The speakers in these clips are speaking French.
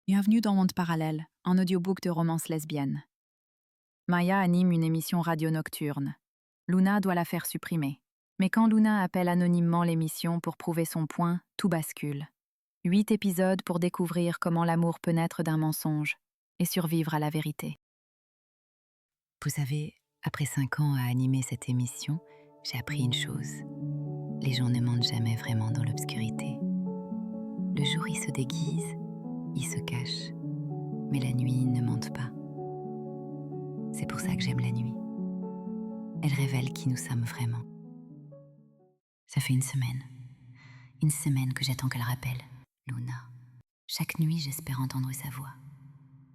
Bienvenue dans Monde Parallèle, un audiobook de romance lesbienne. Maya anime une émission radio nocturne. Luna doit la faire supprimer. Mais quand Luna appelle anonymement l'émission pour prouver son point, tout bascule. 8 épisodes pour découvrir comment l'amour peut naître d'un mensonge et survivre à la vérité. Vous savez, après 5 ans à animer cette émission, j'ai appris une chose. Les gens ne mentent jamais vraiment dans l'obscurité. Le jour, ils se déguisent, ils se cachent. Mais la nuit, ils ne mentent pas. C'est pour ça que j'aime la nuit. Elle révèle qui nous sommes vraiment. Ça fait une semaine. Une semaine que j'attends qu'elle rappelle. Luna. Chaque nuit, j'espère entendre sa voix.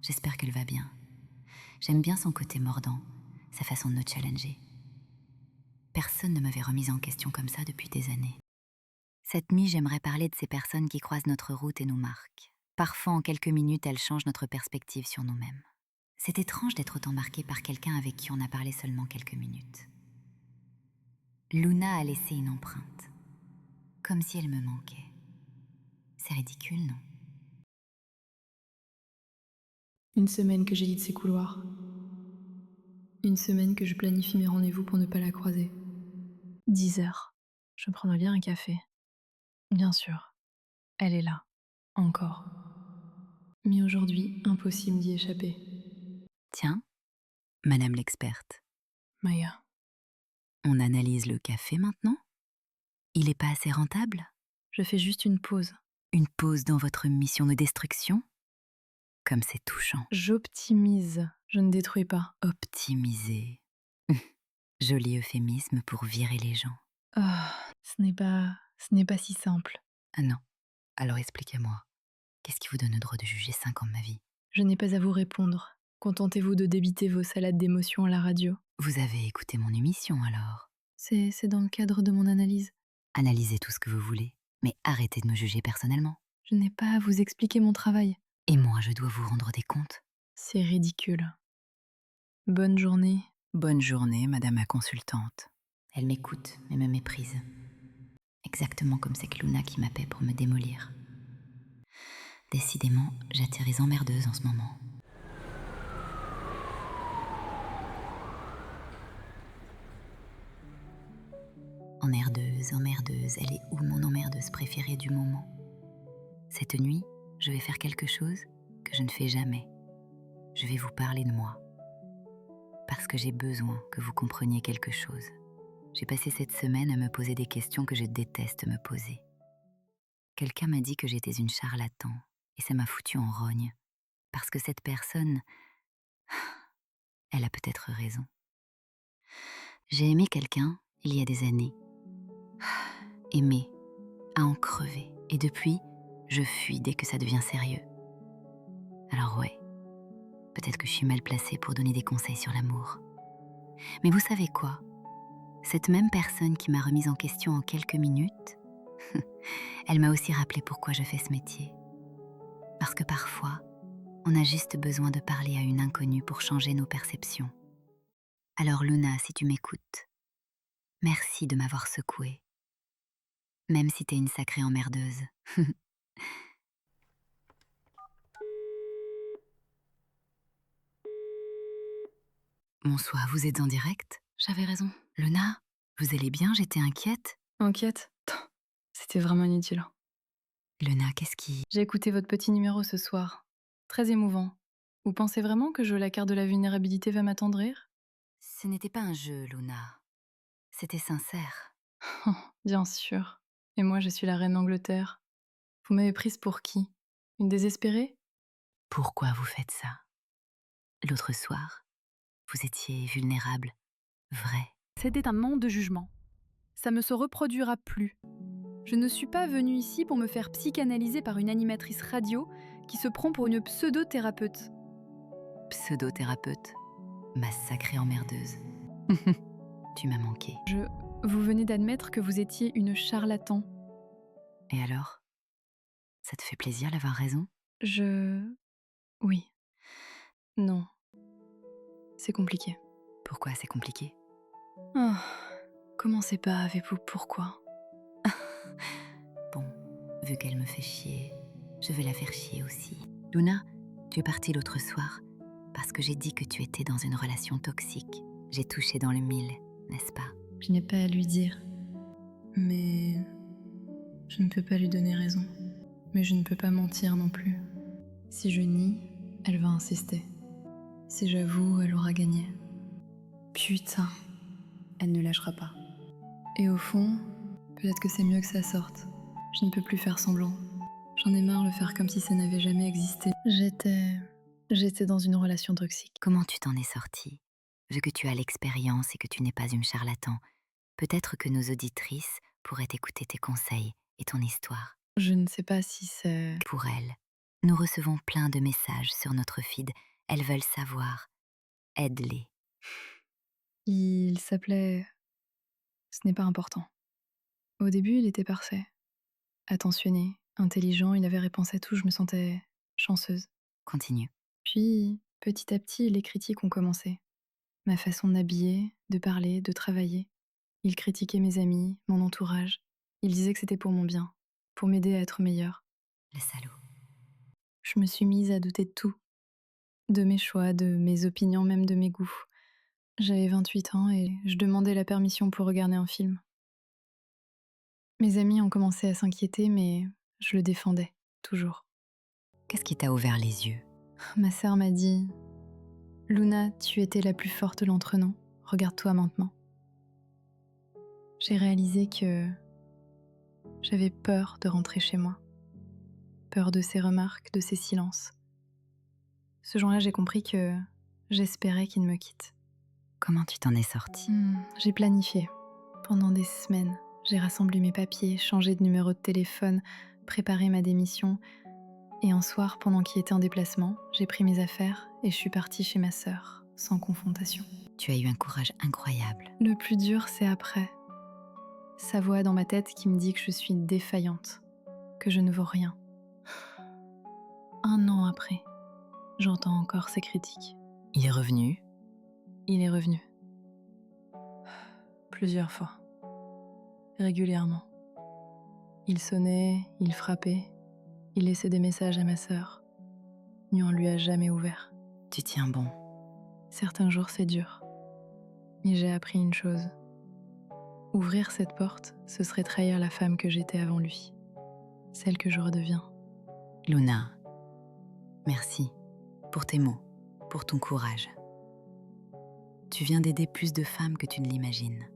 J'espère qu'elle va bien. J'aime bien son côté mordant, sa façon de nous challenger. Personne ne m'avait remise en question comme ça depuis des années. Cette nuit, j'aimerais parler de ces personnes qui croisent notre route et nous marquent. Parfois, en quelques minutes, elles changent notre perspective sur nous-mêmes. C'est étrange d'être autant marqué par quelqu'un avec qui on a parlé seulement quelques minutes. Luna a laissé une empreinte, comme si elle me manquait. C'est ridicule, non? Une semaine que j'évite ces couloirs. Une semaine que je planifie mes rendez-vous pour ne pas la croiser. 10 heures. Je prendrai bien un café. Bien sûr. Elle est là. Encore. Mais aujourd'hui, impossible d'y échapper. Tiens, Madame l'experte, Maya. on analyse le café maintenant? Il est pas assez rentable? Je fais juste une pause. Une pause dans votre mission de destruction? Comme c'est touchant. J'optimise. Je ne détruis pas. Optimiser. Joli euphémisme pour virer les gens. Ce n'est pas si simple. Ah non. Alors expliquez-moi. Qu'est-ce qui vous donne le droit de juger 5 ans de ma vie? Je n'ai pas à vous répondre. Contentez-vous de débiter vos salades d'émotions à la radio. Vous avez écouté mon émission alors? C'est dans le cadre de mon analyse. Analysez tout ce que vous voulez, mais arrêtez de me juger personnellement. Je n'ai pas à vous expliquer mon travail. Et moi, je dois vous rendre des comptes. C'est ridicule. Bonne journée. Bonne journée, madame la consultante. Elle m'écoute, mais me méprise. Exactement comme cette Luna qui m'appelle pour me démolir. Décidément, j'attire les emmerdeuses en ce moment. Emmerdeuse, elle est où mon emmerdeuse préférée du moment? Cette nuit, je vais faire quelque chose que je ne fais jamais. Je vais vous parler de moi. Parce que j'ai besoin que vous compreniez quelque chose. J'ai passé cette semaine à me poser des questions que je déteste me poser. Quelqu'un m'a dit que j'étais une charlatan, et ça m'a foutu en rogne. Parce que cette personne, elle a peut-être raison. J'ai aimé quelqu'un il y a des années. Aimer, à en crever. Et depuis, je fuis dès que ça devient sérieux. Alors ouais, peut-être que je suis mal placée pour donner des conseils sur l'amour. Mais vous savez quoi? Cette même personne qui m'a remise en question en quelques minutes, elle m'a aussi rappelé pourquoi je fais ce métier. Parce que parfois, on a juste besoin de parler à une inconnue pour changer nos perceptions. Alors Luna, si tu m'écoutes, merci de m'avoir secouée. Même si t'es une sacrée emmerdeuse. Bonsoir, vous êtes en direct? J'avais raison. Luna, vous allez bien? J'étais inquiète. Inquiète. C'était vraiment inutile. Luna, qu'est-ce qui... J'ai écouté votre petit numéro ce soir. Très émouvant. Vous pensez vraiment que la carte de la vulnérabilité va m'attendrir? Ce n'était pas un jeu, Luna. C'était sincère. Bien sûr. Et moi, je suis la reine d'Angleterre. Vous m'avez prise pour qui? Une désespérée? Pourquoi vous faites ça? L'autre soir, vous étiez vulnérable, vrai. C'était un non de jugement. Ça me se reproduira plus. Je ne suis pas venue ici pour me faire psychanalyser par une animatrice radio qui se prend pour une pseudo-thérapeute. Pseudo-thérapeute, ma sacrée emmerdeuse. Tu m'as manqué. Vous venez d'admettre que vous étiez une charlatan. Et alors? Ça te fait plaisir d'avoir raison? Oui. Non. C'est compliqué. Pourquoi c'est compliqué? Commencez pas avec vous pourquoi. Bon, vu qu'elle me fait chier, je vais la faire chier aussi. Luna, tu es partie l'autre soir parce que j'ai dit que tu étais dans une relation toxique. J'ai touché dans le mille, n'est-ce pas? Je n'ai pas à lui dire. Mais je ne peux pas lui donner raison. Mais je ne peux pas mentir non plus. Si je nie, elle va insister. Si j'avoue, elle aura gagné. Putain, elle ne lâchera pas. Et au fond, peut-être que c'est mieux que ça sorte. Je ne peux plus faire semblant. J'en ai marre de faire comme si ça n'avait jamais existé. J'étais dans une relation toxique. Comment tu t'en es sortie? Vu que tu as l'expérience et que tu n'es pas une charlatan, peut-être que nos auditrices pourraient écouter tes conseils et ton histoire. Je ne sais pas si c'est... Pour elles, nous recevons plein de messages sur notre feed. Elles veulent savoir. Aide-les. Il s'appelait... Ce n'est pas important. Au début, il était parfait. Attentionné, intelligent, il avait réponse à tout, je me sentais chanceuse. Continue. Puis, petit à petit, les critiques ont commencé. Ma façon de m'habiller, de parler, de travailler. Il critiquait mes amis, mon entourage. Il disait que c'était pour mon bien, pour m'aider à être meilleure. Le salaud. Je me suis mise à douter de tout. De mes choix, de mes opinions, même de mes goûts. J'avais 28 ans et je demandais la permission pour regarder un film. Mes amis ont commencé à s'inquiéter, mais je le défendais, toujours. Qu'est-ce qui t'a ouvert les yeux? Ma sœur m'a dit « Luna, tu étais la plus forte d'entre nous. Regarde-toi maintenant. » J'ai réalisé que j'avais peur de rentrer chez moi. Peur de ses remarques, de ses silences. Ce jour-là, j'ai compris que j'espérais qu'il me quitte. Comment tu t'en es sortie? J'ai planifié. Pendant des semaines, j'ai rassemblé mes papiers, changé de numéro de téléphone, préparé ma démission. Et un soir, pendant qu'il était en déplacement, j'ai pris mes affaires et je suis partie chez ma sœur, sans confrontation. Tu as eu un courage incroyable. Le plus dur, c'est après. Sa voix dans ma tête qui me dit que je suis défaillante, que je ne vaux rien. Un an après, j'entends encore ces critiques. Il est revenu? Il est revenu. Plusieurs fois. Régulièrement. Il sonnait, il frappait, il laissait des messages à ma sœur. Mais on lui a jamais ouvert. Tu tiens bon. Certains jours, c'est dur. Mais j'ai appris une chose. Ouvrir cette porte, ce serait trahir la femme que j'étais avant lui. Celle que je redeviens. Luna, merci pour tes mots, pour ton courage. Tu viens d'aider plus de femmes que tu ne l'imagines.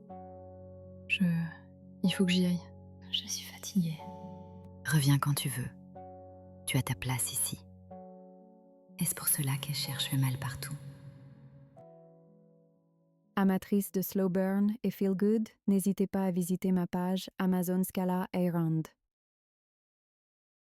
Il faut que j'y aille. Je suis fatiguée. Reviens quand tu veux. Tu as ta place ici. Est-ce pour cela qu'elle cherche le mal partout? Amatrice de slow burn et feel good, n'hésitez pas à visiter ma page Amazon Scala Ayrand.